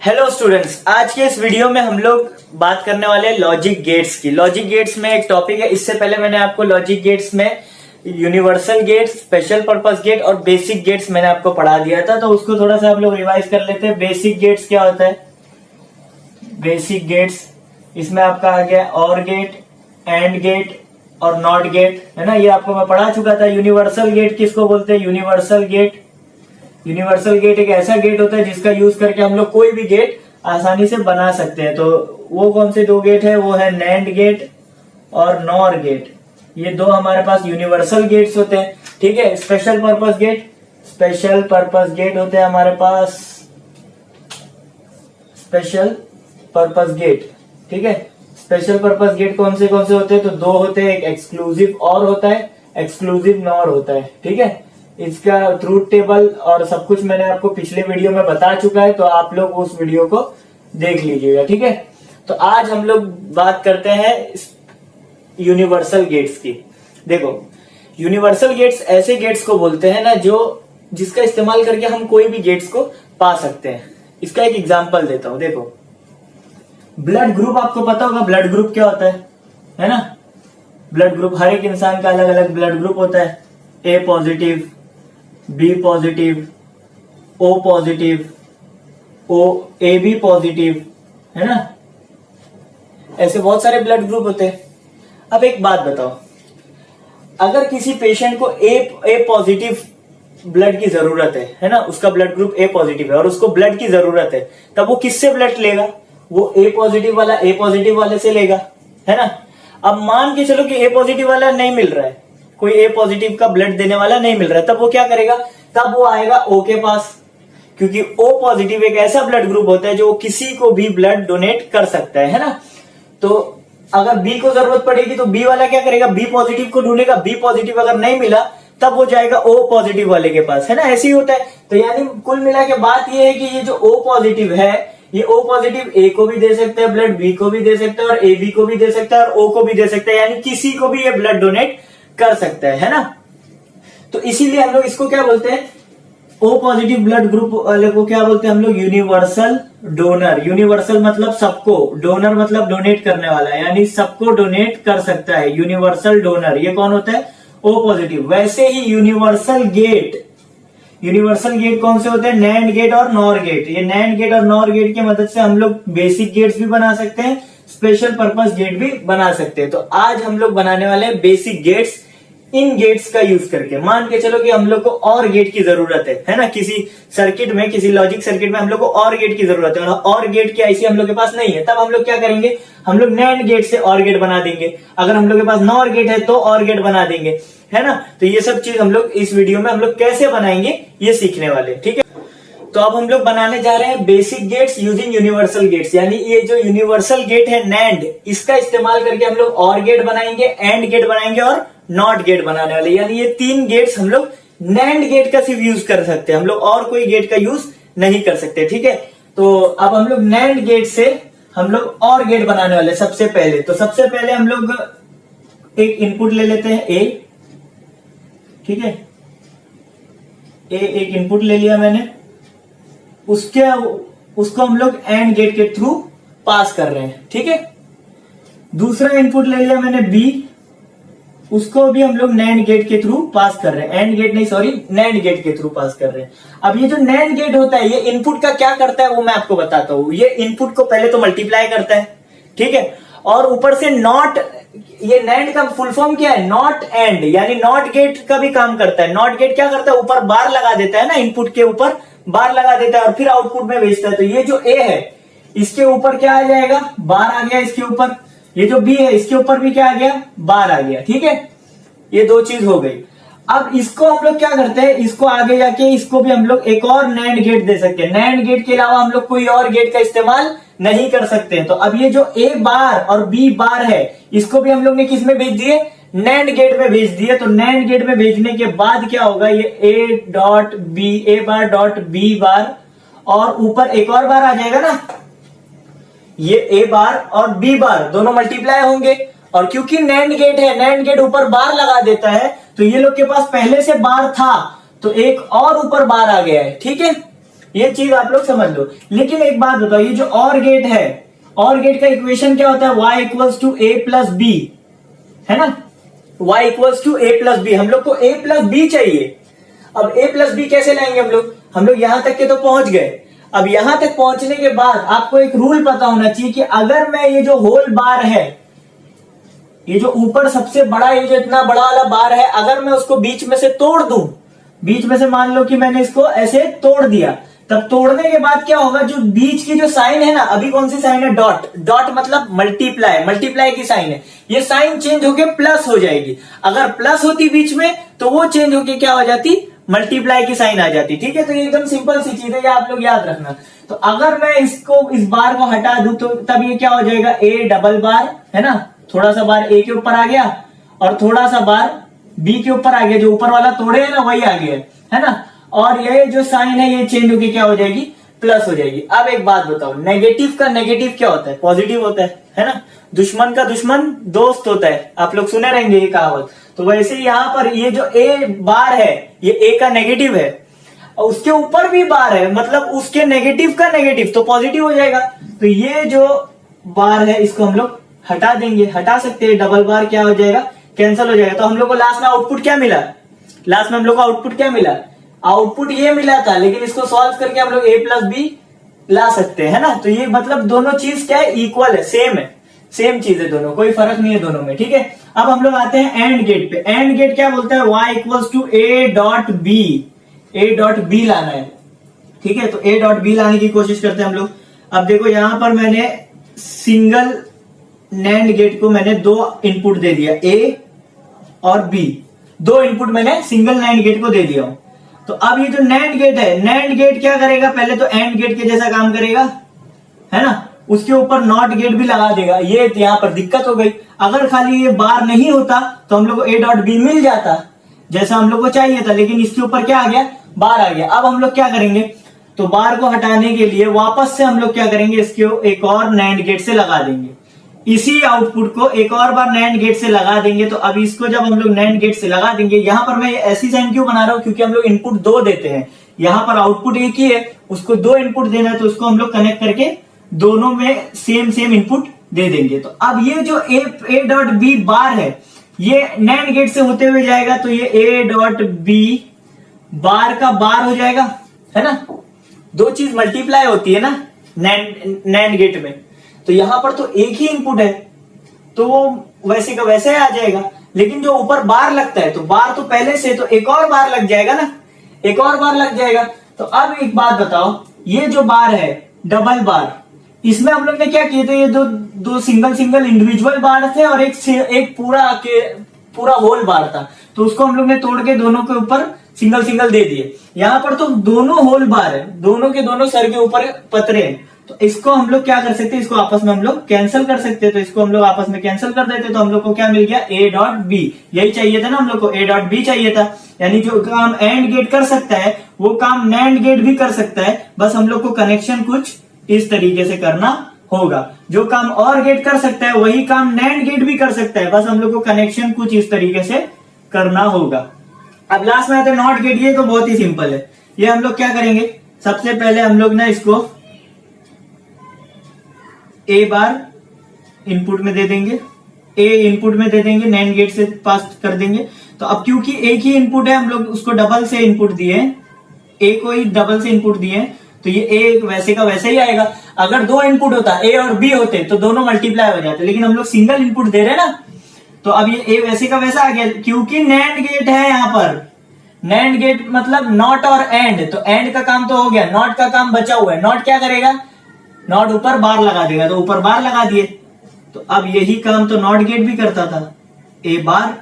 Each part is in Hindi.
हेलो स्टूडेंट्स, आज के इस वीडियो में हम लोग बात करने वाले हैं लॉजिक गेट्स की। लॉजिक गेट्स में एक टॉपिक है, इससे पहले मैंने आपको लॉजिक गेट्स में universal gate, special purpose gate और बेसिक गेट्स मैंने आपको पढ़ा दिया था, तो उसको थोड़ा सा आप लोग रिवाइज कर लेते हैं। बेसिक गेट्स क्या होता है? बेसिक गेट्स इसमें आपका आ गया और गेट, एंड गेट और नॉट गेट, है ना, ये आपको मैं पढ़ा चुका था। यूनिवर्सल गेट किसको बोलते हैं? यूनिवर्सल गेट एक ऐसा गेट होता है जिसका यूज करके हम लोग कोई भी गेट आसानी से बना सकते हैं। तो वो कौन से दो गेट है? वो है नैंड गेट और नॉर गेट। ये दो हमारे पास यूनिवर्सल गेट्स होते हैं, ठीक है। स्पेशल पर्पस गेट होते हैं हमारे पास, स्पेशल पर्पस गेट, ठीक है। स्पेशल पर्पस गेट कौन से होते हैं? तो दो होते हैं, एक एक्सक्लूसिव और होता है, एक्सक्लूसिव नॉर होता है, ठीक है। इसका ट्रूथ टेबल और सब कुछ मैंने आपको पिछले वीडियो में बता चुका है, तो आप लोग उस वीडियो को देख लीजिएगा, ठीक है। तो आज हम लोग बात करते हैं यूनिवर्सल गेट्स की। देखो, यूनिवर्सल गेट्स ऐसे गेट्स को बोलते हैं ना जिसका इस्तेमाल करके हम कोई भी गेट्स को पा सकते हैं। इसका एक एग्जांपल देता हूं। देखो, ब्लड ग्रुप आपको पता होगा, ब्लड ग्रुप क्या होता है ना। ब्लड ग्रुप हर एक इंसान का अलग अलग ब्लड ग्रुप होता है। A positive, B positive, O positive, A B positive, है ना। ऐसे बहुत सारे ब्लड ग्रुप होते हैं। अब एक बात बताओ, अगर किसी पेशेंट को ए पॉजिटिव ब्लड की जरूरत है ना, उसका ब्लड ग्रुप ए पॉजिटिव है और उसको ब्लड की जरूरत है, तब वो किससे ब्लड लेगा? वो ए पॉजिटिव वाले से लेगा, है ना। अब मान के चलो कि ए पॉजिटिव वाला नहीं मिल रहा है, कोई ए पॉजिटिव का ब्लड देने वाला नहीं मिल रहा है, तब वो क्या करेगा? तब वो आएगा ओ के पास, क्योंकि ओ पॉजिटिव एक ऐसा ब्लड ग्रुप होता है जो किसी को भी ब्लड डोनेट कर सकता है ना। तो अगर बी को जरूरत पड़ेगी तो बी वाला क्या करेगा? बी पॉजिटिव को ढूंढेगा। बी पॉजिटिव अगर नहीं मिला तब वो जाएगा ओ पॉजिटिव वाले के पास, है ना। ऐसे ही होता है। तो यानी कुल मिला के बात ये है कि ये जो ओ पॉजिटिव है, ये ओ पॉजिटिव ए को भी दे सकता है ब्लड, बी को भी दे सकता है और ए बी को भी दे सकता है और ओ को भी दे सकता है, यानी किसी को भी ये ब्लड डोनेट कर सकता है ना। तो इसीलिए हम लोग इसको क्या बोलते हैं? ओ पॉजिटिव ब्लड ग्रुप वाले को क्या बोलते हैं हम लोग? Universal donor. यूनिवर्सल मतलब सबको, डोनर मतलब डोनेट करने वाला, यानी सबको डोनेट कर सकता है। यूनिवर्सल डोनर ये कौन होता है? O positive. वैसे ही यूनिवर्सल गेट कौन से होते हैं? नैंड गेट और नॉर गेट। ये नैंड गेट और नॉर गेट की मदद से हम लोग बेसिक गेट्स भी बना सकते हैं, स्पेशल पर्पस गेट भी बना सकते हैं। तो आज हम लोग बनाने वाले हैं बेसिक गेट्स, इन गेट्स का यूज करके। मान के चलो कि हम लोग को और गेट की जरूरत है ना, किसी सर्किट में, किसी लॉजिक सर्किट में हम लोग को और गेट की जरूरत है और गेट की ऐसी हम लोग के पास नहीं है, तब हम लोग क्या करेंगे? हम लोग नैंड गेट से और गेट बना देंगे। अगर हम लोग के पास नॉर गेट है तो और गेट बना देंगे, है ना। तो ये सब चीज हम लोग इस वीडियो में हम लोग कैसे बनाएंगे ये सीखने वाले, ठीक है। तो अब हम लोग बनाने जा रहे हैं basic gates using universal gates, यानी ये जो यूनिवर्सल गेट है नैंड, इसका इस्तेमाल करके हम लोग और गेट बनाएंगे, एंड गेट बनाएंगे और नॉट गेट बनाने वाले। यानी ये तीन गेट्स हम लोग नैंड गेट का सिर्फ यूज कर सकते हैं, हम लोग और कोई गेट का यूज नहीं कर सकते, ठीक है। तो अब हम लोग नैंड गेट से हम लोग और गेट बनाने वाले। सबसे पहले हम लोग एक इनपुट ले लेते हैं ए, ठीक है। एक इनपुट ले लिया मैंने, उसको हम लोग एंड गेट के थ्रू पास कर रहे हैं, ठीक है। दूसरा इनपुट ले लिया मैंने बी, उसको भी हम लोग नैंड गेट के थ्रू पास कर रहे हैं, नैंड गेट के थ्रू पास कर रहे हैं। अब ये जो नैंड गेट होता है, ये इनपुट का क्या करता है वो मैं आपको बताता हूं। ये इनपुट को पहले तो मल्टीप्लाई करता है, ठीक है, और ऊपर से नॉट, ये नैंड का फुल फॉर्म क्या है? नॉट एंड, यानी नॉट गेट का भी काम करता है। नॉट गेट क्या करता है? ऊपर बार लगा देता है ना, इनपुट के ऊपर बार लगा देता है और फिर आउटपुट में भेजता है। तो ये जो ए है, इसके ऊपर क्या आ जाएगा? बार आ गया इसके ऊपर। ये जो बी है, इसके ऊपर भी क्या आ गया? बार आ गया, ठीक है। ये दो चीज हो गई। अब इसको हम लोग क्या करते हैं? इसको आगे जाके इसको भी हम लोग एक और नैंड गेट दे सकते हैं। नैंड गेट के अलावा हम लोग कोई और गेट का इस्तेमाल नहीं कर सकते हैं। तो अब ये जो ए बार और बी बार है, इसको भी हम लोग ने किस में भेज दिए? नैंड गेट में भेज दिए। तो नैंड गेट में भेजने के बाद क्या होगा? ये ए बार डॉट बी बार और ऊपर एक और बार आ जाएगा ना, ये ए बार और बी बार दोनों मल्टीप्लाई होंगे। और क्योंकि नैंड गेट है, नैंड गेट ऊपर बार लगा देता है, तो ये लोग के पास पहले से बार था, तो एक और ऊपर बार आ गया है, ठीक है। ये चीज आप लोग समझ लो। लेकिन एक बात बताओ, ये जो और गेट है, और गेट का इक्वेशन क्या होता है? y equals to a plus B, है ना, y equals to a plus B. हम लोग को a प्लस बी चाहिए। अब a प्लस बी कैसे लाएंगे हम लोग? हम लोग यहां तक के तो पहुंच गए। अब यहां तक पहुंचने के बाद आपको एक रूल पता होना चाहिए कि अगर मैं ये जो होल बार है, ये जो ऊपर सबसे बड़ा, ये जो इतना बड़ा वाला बार है, अगर मैं उसको बीच में से तोड़ दूं, बीच में से मान लो कि मैंने इसको ऐसे तोड़ दिया, तब तोड़ने के बाद क्या होगा? जो बीच की जो साइन है ना, अभी कौन सी साइन है? डॉट। डॉट मतलब मल्टीप्लाई, मल्टीप्लाई की साइन है। ये साइन चेंज होके प्लस हो जाएगी। अगर प्लस होती बीच में तो वो चेंज होके क्या हो जाती? मल्टीप्लाई की साइन आ जाती। ठीक है, तो ये एकदम सिंपल सी चीज है, ये आप लोग याद रखना। तो अगर मैं इसको, इस बार को हटा दूं तो तब ये क्या हो जाएगा? ए डबल बार, है ना, थोड़ा सा बार ए के ऊपर आ गया और थोड़ा सा बार बी के ऊपर आ गया। जो ऊपर वाला तोड़े है ना, वही आ गया, है ना। और ये जो साइन है ये चेंज होके क्या हो जाएगी? प्लस हो जाएगी। अब एक बात बताओ, नेगेटिव का नेगेटिव क्या होता है? पॉजिटिव होता है ना। दुश्मन का दुश्मन दोस्त होता है, आप लोग सुने रहेंगे ये कहावत। तो वैसे ही यहाँ पर ये जो ए बार है, ये ए का नेगेटिव है, और उसके ऊपर भी बार है, मतलब उसके नेगेटिव का नेगेटिव तो पॉजिटिव हो जाएगा। तो ये जो बार है इसको हम लोग हटा देंगे, हटा सकते हैं। डबल बार क्या हो जाएगा? कैंसिल हो जाएगा। तो हम लोग को लास्ट में आउटपुट क्या मिला? लास्ट में हम लोग को आउटपुट क्या मिला? आउटपुट ये मिला था, लेकिन इसको सॉल्व करके हम लोग a प्लस बी ला सकते हैं ना। तो ये मतलब दोनों चीज क्या है? इक्वल है, सेम है, सेम चीज है दोनों, कोई फर्क नहीं है दोनों में। ठीक है, अब हम लोग आते हैं एंड गेट पे। एंड गेट क्या बोलता है? y equals to a dot B, a dot B लाना है। ठीक है, तो a डॉट बी लाने की कोशिश करते हैं हम लोग। अब देखो यहां पर मैंने सिंगल नैंड गेट को मैंने दो इनपुट दे दिया, a और b, दो इनपुट मैंने सिंगल नैंड गेट को दे दिया हूं। तो अब ये जो नैंड गेट है, नैंड गेट क्या करेगा? पहले तो एंड गेट के जैसा काम करेगा, है ना, उसके ऊपर नॉट गेट भी लगा देगा। ये यहां पर दिक्कत हो गई। अगर खाली ये बार नहीं होता तो हम लोग को a डॉट बी मिल जाता जैसा हम लोग को चाहिए था, लेकिन इसके ऊपर क्या आ गया? बार आ गया। अब हम लोग क्या करेंगे? तो बार को हटाने के लिए वापस से हम लोग क्या करेंगे? इसको एक और नैंड गेट से लगा देंगे। इसी आउटपुट को एक और बार नैंड गेट से लगा देंगे। तो अब इसको जब हम लोग नैंड गेट से लगा देंगे, यहां पर मैं ऐसी साइन क्यों बना रहा हूं? क्योंकि हम लोग इनपुट दो देते हैं, यहां पर आउटपुट एक ही है, उसको दो इनपुट देना है, तो उसको हम लोग कनेक्ट करके दोनों में सेम सेम इनपुट दे देंगे। तो अब ये जो ए डॉट बी बार है, ये नैंड गेट से होते हुए जाएगा, तो ये ए डॉट बी बार का बार हो जाएगा, है ना। दो चीज मल्टीप्लाई होती है ना नैंड गेट में, तो यहां पर तो एक ही इनपुट है, तो वो वैसे का वैसे आ जाएगा। लेकिन जो ऊपर बार लगता है, तो बार तो पहले से, तो एक और बार लग जाएगा ना, एक और बार लग जाएगा। तो अब एक बात बताओ, ये जो बार है डबल बार, इसमें हम लोग ने क्या किए थे? ये दो सिंगल सिंगल इंडिविजुअल बार थे और एक पूरा होल बार था। तो उसको हम लोग ने तोड़ के दोनों के ऊपर सिंगल सिंगल दे दिए। यहां पर तो दोनों होल बार है, दोनों के दोनों सर के ऊपर पतरे हैं। तो इसको हम लोग क्या कर सकते हैं? इसको आपस में हम लोग कैंसिल कर सकते हैं। तो इसको हम लोग आपस में कैंसिल कर देते, तो हम लोग को क्या मिल गया? a dot B. यही चाहिए था ना हम लोग को, a डॉट बी चाहिए था। यानी जो काम एंड गेट कर सकता है वो काम नैंड गेट भी कर सकता है, बस हम लोग को कनेक्शन कुछ इस तरीके से करना होगा। जो काम और गेट कर सकता है वही काम नैंड गेट भी कर सकता है, बस हम लोग को कनेक्शन कुछ इस तरीके से करना होगा। अब लास्ट में आते हैं नॉट गेट। ये तो बहुत ही सिंपल है। ये हम लोग क्या करेंगे? सबसे पहले हम लोग ना इसको ए बार इनपुट में दे देंगे, ए इनपुट में दे देंगे, नैंड गेट से पास कर देंगे। तो अब क्योंकि एक ही इनपुट है, हम लोग उसको डबल से इनपुट दिए, ए को ही डबल से इनपुट दिए, तो ये ए वैसे का वैसे ही आएगा। अगर दो इनपुट होता, ए और बी होते, तो दोनों मल्टीप्लाई हो जाते, लेकिन हम लोग सिंगल इनपुट दे रहे हैं ना, तो अब ये ए वैसे का वैसा आ गया। क्योंकि नैंड गेट है यहाँ पर, नैंड गेट मतलब नॉट और एंड, तो एंड का काम तो हो गया, नॉट का काम बचा हुआ है। नॉट क्या करेगा? नॉट ऊपर बार लगा देगा, तो ऊपर बार लगा दिए। तो अब यही काम तो नॉट गेट भी करता था, ए बार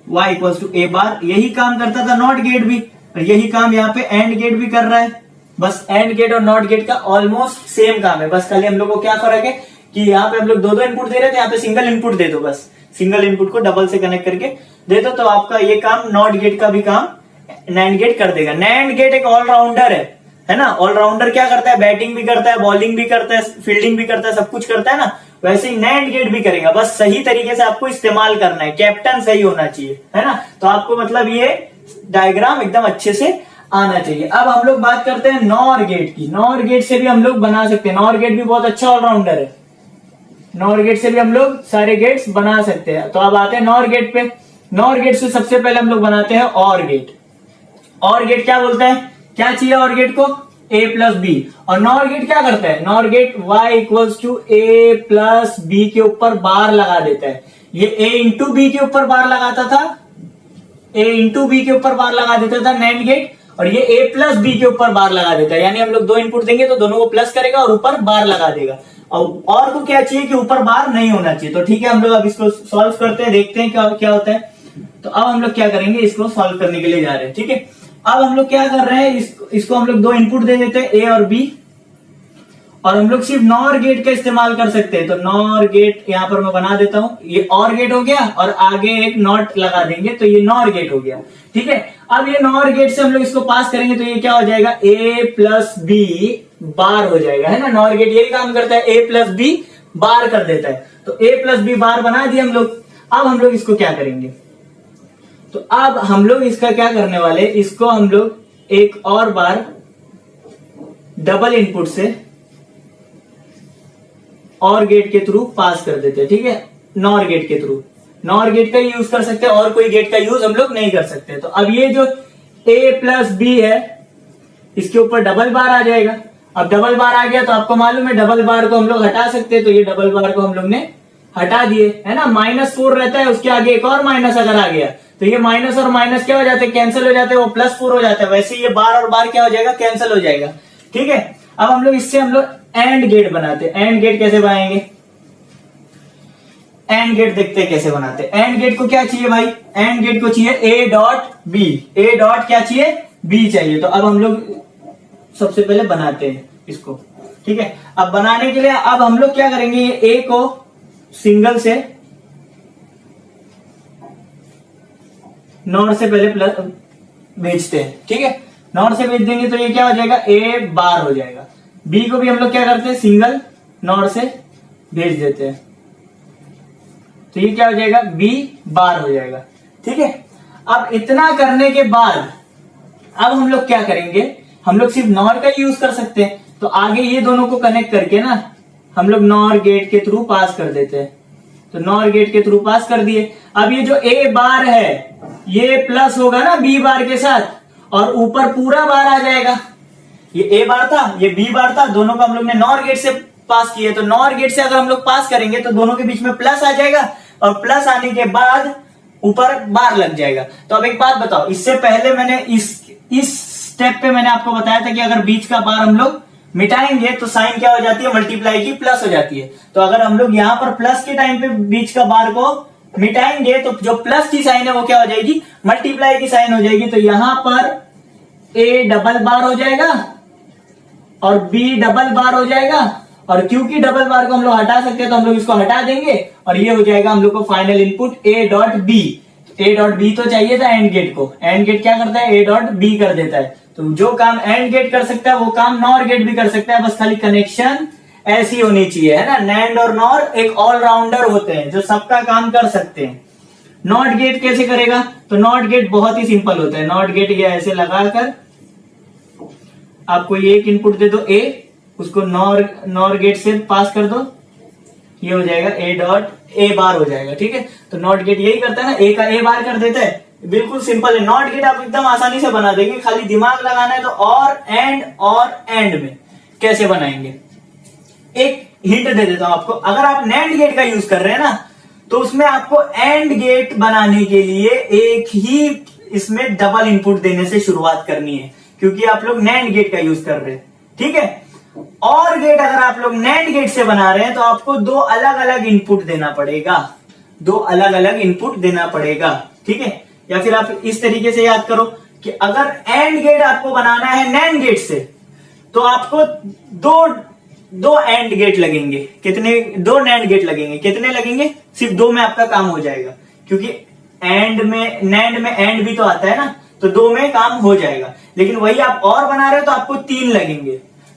y इक्वल्स टू ए बार, यही काम करता था नॉट गेट भी, और यही काम यहाँ पे एंड गेट भी कर रहा है। बस एंड गेट और नॉट गेट का ऑलमोस्ट सेम काम है, बस खाली हम लोग को क्या फर्क है कि यहाँ पे हम लोग दो इनपुट दे रहे थे, यहाँ पे सिंगल इनपुट दे दो, बस सिंगल इनपुट को डबल से कनेक्ट करके दे दो, तो आपका ये काम नॉट गेट का भी काम नैंड गेट कर देगा। नैंड गेट एक ऑलराउंडर है ना। ऑलराउंडर क्या करता है? बैटिंग भी करता है, बॉलिंग भी करता है, फील्डिंग भी करता है, सब कुछ करता है ना। वैसे ही नैंड गेट भी करेगा, बस सही तरीके से आपको इस्तेमाल करना है, कैप्टन सही होना चाहिए, है ना। तो आपको मतलब ये डायग्राम एकदम अच्छे से आना चाहिए। अब हम लोग बात करते हैं नॉर गेट की। नॉर गेट से भी हम लोग बना सकते हैं, नॉर गेट भी बहुत अच्छा ऑलराउंडर है, नॉर गेट से भी हम लोग सारे गेट्स बना सकते हैं। तो अब आते हैं नॉर गेट पे। नॉर गेट से सबसे पहले हम लोग बनाते हैं और गेट। और गेट क्या बोलता है, क्या चाहिए और गेट को, a प्लस बी। और नॉर गेट क्या करता है, NOR gate y equals to A plus B के ऊपर बार लगा देता है। ये a इंटू बी के ऊपर बार लगाता था, a इंटू बी के ऊपर बार लगा देता था नैंड गेट, और ये a प्लस बी के ऊपर बार लगा देता है। यानी हम लोग दो इनपुट देंगे तो दोनों को प्लस करेगा और ऊपर बार लगा देगा। और को क्या चाहिए कि ऊपर बार नहीं होना चाहिए। तो ठीक है, हम लोग अब इसको सॉल्व करते हैं, देखते हैं क्या होता है। तो अब हम लोग क्या करेंगे, इसको सॉल्व करने के लिए जा रहे हैं। ठीक है, अब हम लोग क्या कर रहे हैं, इसको हम लोग दो इनपुट दे देते हैं, ए और बी, और हम लोग सिर्फ नॉर गेट का इस्तेमाल कर सकते हैं। तो नॉर गेट यहां पर मैं बना देता हूं, ये और गेट हो गया और आगे एक नॉट लगा देंगे तो ये नॉर गेट हो गया। ठीक है, अब ये नॉर गेट से हम लोग इसको पास करेंगे तो ये क्या हो जाएगा, ए प्लस बी बार हो जाएगा, है ना। नॉर गेट यही काम करता है, ए प्लस बी बार कर देता है। तो ए प्लस बी बार बना दिया हम लोग। अब हम लोग इसको क्या करेंगे, तो अब हम लोग इसका क्या करने वाले, इसको हम लोग एक और बार डबल इनपुट से और गेट के थ्रू पास कर देते हैं। ठीक है, नॉर गेट के थ्रू, नॉर गेट का यूज कर सकते हैं, और कोई गेट का यूज हम लोग नहीं कर सकते। तो अब ये जो a प्लस बी है इसके ऊपर डबल बार आ जाएगा। अब डबल बार आ गया तो आपको मालूम है डबल बार को हम लोग हटा सकते हैं, तो ये डबल बार को हम लोग ने हटा दिए, है ना। -4 रहता है, उसके आगे एक और माइनस अगर आ गया तो ये माइनस और माइनस क्या हो जाते हैं, कैंसिल हो जाते हैं, वो +4 हो जाता है। वैसे ये बार और बार क्या हो जाएगा, कैंसिल हो जाएगा। ठीक है, अब हम लोग इससे हम लोग एंड गेट बनाते हैं। एंड गेट कैसे बनाएंगे, एंड गेट देखते हैं कैसे बनाते हैं। एंड गेट को क्या चाहिए भाई, एंड गेट को चाहिए A dot B, A dot क्या चाहिए, बी चाहिए। तो अब हम लोग सबसे पहले बनाते हैं इसको। ठीक है, अब बनाने के लिए अब हम लोग क्या करेंगे, ये ए को सिंगल से नॉर से पहले प्लस भेजते हैं। ठीक है, नॉर से भेज देंगे तो ये क्या हो जाएगा, ए बार हो जाएगा। बी को भी हम लोग क्या करते हैं, सिंगल नॉर से भेज देते हैं, तो ये क्या हो जाएगा, बी बार हो जाएगा। ठीक है, अब इतना करने के बाद अब हम लोग क्या करेंगे, हम लोग सिर्फ नॉर का यूज कर सकते हैं। तो आगे ये दोनों को कनेक्ट करके ना हम लोग नॉर गेट के थ्रू पास कर देते हैं। तो नॉर गेट के थ्रू पास कर दिए। अब ये जो ए बार है ये प्लस होगा ना बी बार के साथ, और ऊपर पूरा बार आ जाएगा। ये ए बार था, ये बी बार था, दोनों को हम लोग ने नॉर गेट से पास किए। तो नॉर गेट से अगर हम लोग पास करेंगे तो दोनों के बीच में प्लस आ जाएगा, और प्लस आने के बाद ऊपर बार लग जाएगा। तो अब एक बात बताओ, इससे पहले मैंने इस स्टेप पे मैंने आपको बताया था कि अगर बीच का बार हम लोग मिटाएंगे तो साइन क्या हो जाती है, मल्टीप्लाई की प्लस हो जाती है। तो अगर हम लोग यहाँ पर प्लस के टाइम पे बीच का बार को मिटाएंगे तो जो प्लस की साइन है वो क्या हो जाएगी, मल्टीप्लाई की साइन हो जाएगी। तो यहां पर ए डबल बार हो जाएगा और बी डबल बार हो जाएगा, और क्योंकि डबल बार को हम लोग हटा सकते हैं तो हम लोग इसको हटा देंगे, और ये हो जाएगा हम लोग को final input A dot B. A dot B तो चाहिए था एंड गेट को, एंड गेट क्या करता है, ए डॉट बी कर देता है। तो जो काम एंड गेट कर सकता है वो काम नॉर गेट भी कर सकता है, बस खाली कनेक्शन ऐसी होनी चाहिए, है ना। नैंड और नॉर एक ऑलराउंडर होते हैं जो सबका काम कर सकते हैं। नॉट गेट कैसे करेगा, तो नॉट गेट बहुत ही सिंपल होता है। नॉट गेट ये ऐसे लगाकर आपको ये एक इनपुट दे दो ए, उसको नॉर गेट से पास कर दो, ये हो जाएगा ए डॉट ए बार हो जाएगा। ठीक है, तो नॉट गेट यही करता है ना, ए का ए बार कर देता है, बिल्कुल सिंपल है। नॉट गेट आप एकदम आसानी से बना देंगे, खाली दिमाग लगाना है। तो और एंड में कैसे बनाएंगे, एक हिंट दे देता हूं आपको। अगर आप नैंड गेट का यूज कर रहे हैं ना तो उसमें आपको एंड गेट बनाने के लिए एक ही इसमें डबल इनपुट देने से शुरुआत करनी है, क्योंकि आप लोग नैंड गेट का यूज कर रहे हैं। ठीक है, और गेट अगर आप लोग नैंड गेट से बना रहे हैं तो आपको दो अलग अलग इनपुट देना पड़ेगा, दो अलग अलग इनपुट देना पड़ेगा। ठीक है, या फिर आप इस तरीके से याद करो कि अगर एंड गेट आपको बनाना है नैंड गेट से तो आपको दो एंड गेट लगेंगे। कितने, दो नैंड गेट लगेंगे। कितने लगेंगे, सिर्फ दो में आपका काम हो जाएगा, क्योंकि एंड में नैंड में एंड भी तो आता है ना, तो दो में काम हो जाएगा। लेकिन वही आप और बना रहे हो तो आपको 3 लगेंगे।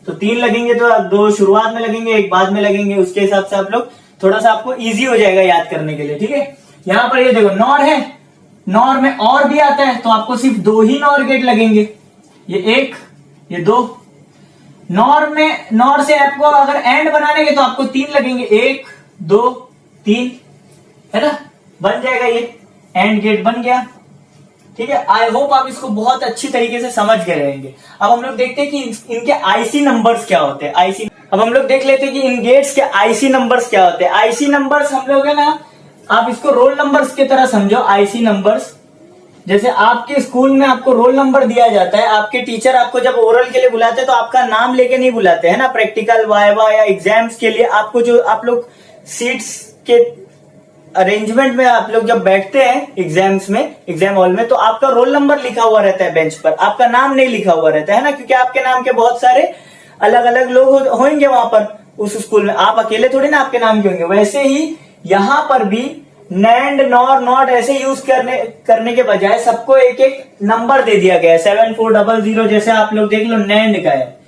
तो 3 लगेंगे तो आप 2 शुरुआत में लगेंगे, एक बाद में लगेंगे। उसके हिसाब से आप लोग थोड़ा सा आपको इजी हो जाएगा याद करने के लिए। ठीक है, यहां पर ये देखो नॉर है, नॉर में और भी आता है तो आपको सिर्फ 2 ही नॉर गेट लगेंगे। ये 1, ये 2। नॉर से आपको अगर एंड बनाने के तो आपको 3 लगेंगे, 1 2 3, है ना, बन जाएगा, ये एंड गेट बन गया। ठीक है, आई होप आप इसको बहुत अच्छी तरीके से समझ गए रहेंगे। अब हम लोग देखते हैं कि इनके आईसी नंबर्स क्या होते हैं। आईसी, अब हम लोग देख लेते हैं कि इन गेट्स के आईसी नंबर्स क्या होते हैं। आईसी नंबर्स हम लोग, है ना, आप इसको रोल नंबर्स की तरह समझो। आईसी नंबर्स, जैसे आपके स्कूल में आपको रोल नंबर दिया जाता है, आपके टीचर आपको जब ओरल के लिए बुलाते हैं तो आपका नाम लेके नहीं बुलाते हैं ना, प्रैक्टिकल वाइवा या एग्जाम्स के लिए आपको जो आप लोग सीट्स के अरेंजमेंट में आप लोग जब बैठते हैं एग्जाम्स में, एग्जाम हॉल में, तो आपका रोल नंबर लिखा हुआ रहता है बेंच पर, आपका नाम नहीं लिखा हुआ रहता है ना, क्योंकि आपके नाम के बहुत सारे अलग अलग लोग होंगे वहां पर उस स्कूल में, आप अकेले थोड़ी ना आपके नाम के होंगे। वैसे ही यहां पर भी नैंड, नॉर, नॉट ऐसे यूज करने के बजाय सबको एक एक नंबर दे दिया गया है। 7400, जैसे आप लोग देख लो, नैंड का है,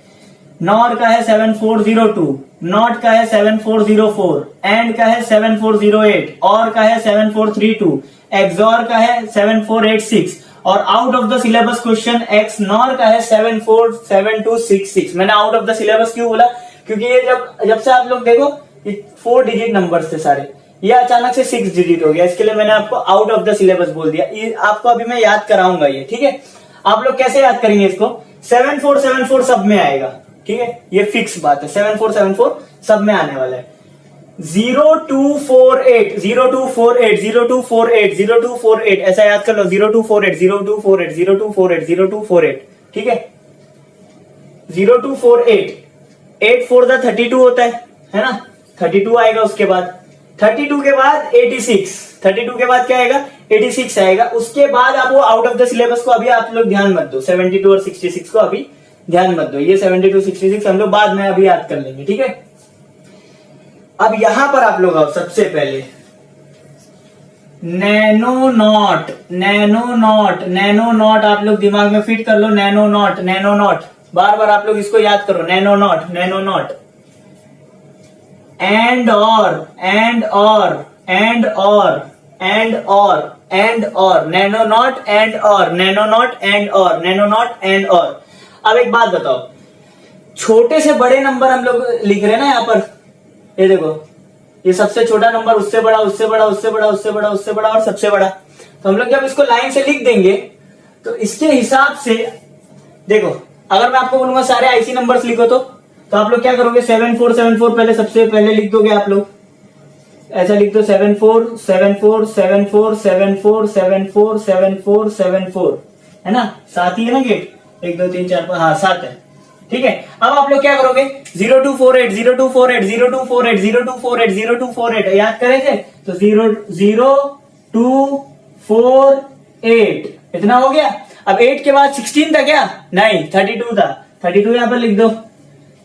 नॉर का है 7402, नॉट का है 7404, एंड का है 7408, और का है 7432, एक्सॉर का है 7486, और out of the syllabus question x nor का है 747266। मैंने आउट ऑफ द सिलेबस क्यों बोला, क्योंकि ये जब से आप लोग देखो, ये 4 डिजिट नंबर्स थे सारे, ये अचानक से 6 डिजिट हो गया, इसके लिए मैंने आपको आउट ऑफ द सिलेबस बोल दिया। ये आपको अभी मैं याद कराऊंगा ये, ठीक है। आप लोग कैसे याद करेंगे इसको, 7474 सब में आएगा, ठीक है, ये फिक्स बात है, 7474 सब में आने वाला है। 0248, 0248, 0248, 0248 ऐसा याद कर लो, 0248, 0248, 0248, 0248, ठीक है, 0248, 8 4 द 32 होता है ना, 32 आएगा, उसके बाद 32 के बाद 86, 32 के बाद क्या आएगा, 86 आएगा। उसके बाद आप वो आउट ऑफ द सिलेबस को अभी आप लोग ध्यान मत दो, 72 और 66 को अभी ध्यान मत दो, ये 72 66 हम लोग बाद में अभी याद कर लेंगे, ठीक है। अब यहां पर आप लोग आओ, सबसे पहले nano not, nano not, nano not आप लोग दिमाग में फिट कर लो, नैनो नॉट, नैनो नॉट, बार बार आप लोग इसको याद करो, nano not, nano not. And और, एंड और, एंड और, एंड और, एंड और, नैनो नॉट एंड और, नैनो नॉट एंड और, नैनो नॉट एंड और। अब एक बात बताओ, छोटे से बड़े नंबर हम लोग लिख रहे हैं ना यहाँ पर, ये देखो, ये सबसे छोटा नंबर, उससे बड़ा, उससे बड़ा, उससे बड़ा, उससे बड़ा, उससे बड़ा और सबसे बड़ा। तो हम लोग जब इसको लाइन से लिख देंगे तो इसके हिसाब से देखो, अगर मैं आपको बोलूंगा सारे आईसी नंबर्स लिखो तो आप लोग क्या करोगे, 7474 पहले सबसे पहले लिख दोगे आप लोग, ऐसा लिख दो, 74 74 74 74 74 74 74, है ना, 7 ही है ना गेट, 1 2 3 4 5, हाँ 7 है, ठीक है। अब आप लोग क्या करोगे, 0248 0248 0248 0248 0248 याद करें थे तो 0248 इतना हो गया। अब 8 के बाद 16 था क्या, नहीं 32 था, 32 यहां पर लिख दो,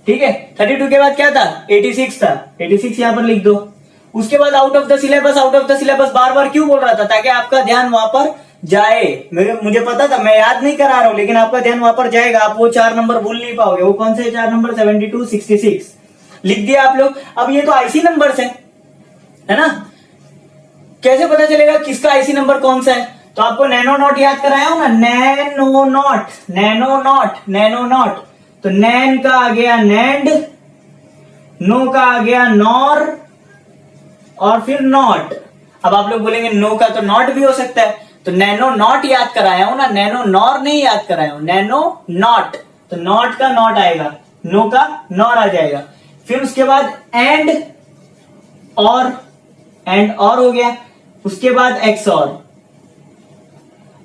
ठीक है। 32 के बाद क्या था, 86 था, 86 यहां पर लिख दो। उसके बाद out of the syllabus, out of the syllabus बार बार क्यों बोल रहा था, ताकि आपका ध्यान वहां पर जाए। मुझे पता था, मैं याद नहीं करा रहा हूं, लेकिन आपका ध्यान वहां पर जाएगा, आप वो 4 नंबर भूल नहीं पाओगे। वो कौन से 4 नंबर, 72 66 लिख दिया आप लोग। अब ये तो आईसी नंबर्स है ना, कैसे पता चलेगा किसका आईसी नंबर कौन सा है, तो आपको नैनो नॉट याद कराया हूं ना, nano not, nano not, nano not. तो नैन का आ गया नैंड, नो का आ गया नॉर, और फिर नॉट। अब आप लोग बोलेंगे नो का तो नॉट भी हो सकता है, तो नैनो नॉट याद कराया हूं ना, नैनो नॉर नहीं याद कराया हूं, नैनो नॉट। तो नॉट का नॉट आएगा, नो का नॉर आ जाएगा। फिर उसके बाद एंड और, एंड और हो गया। उसके बाद एक्स और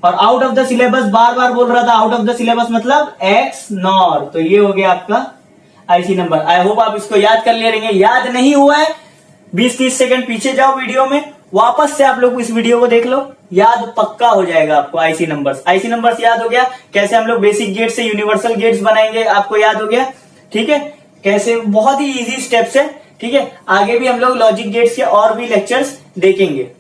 आउट ऑफ द सिलेबस बार बार बोल रहा था, आउट ऑफ द सिलेबस मतलब एक्स नॉर। तो ये हो गया आपका आईसी नंबर। आई होप आप इसको याद कर ले रहेंगे। याद नहीं हुआ है 20-30 सेकंड पीछे जाओ वीडियो में, वापस से आप लोग इस वीडियो को देख लो, याद पक्का हो जाएगा आपको आईसी नंबर्स। आईसी नंबर्स याद हो गया, कैसे हम लोग बेसिक गेट से यूनिवर्सल गेट्स बनाएंगे आपको याद हो गया, ठीक है, कैसे, बहुत ही इजी स्टेप्स है, ठीक है। आगे भी हम लोग लॉजिक गेट्स के और भी लेक्चर्स देखेंगे।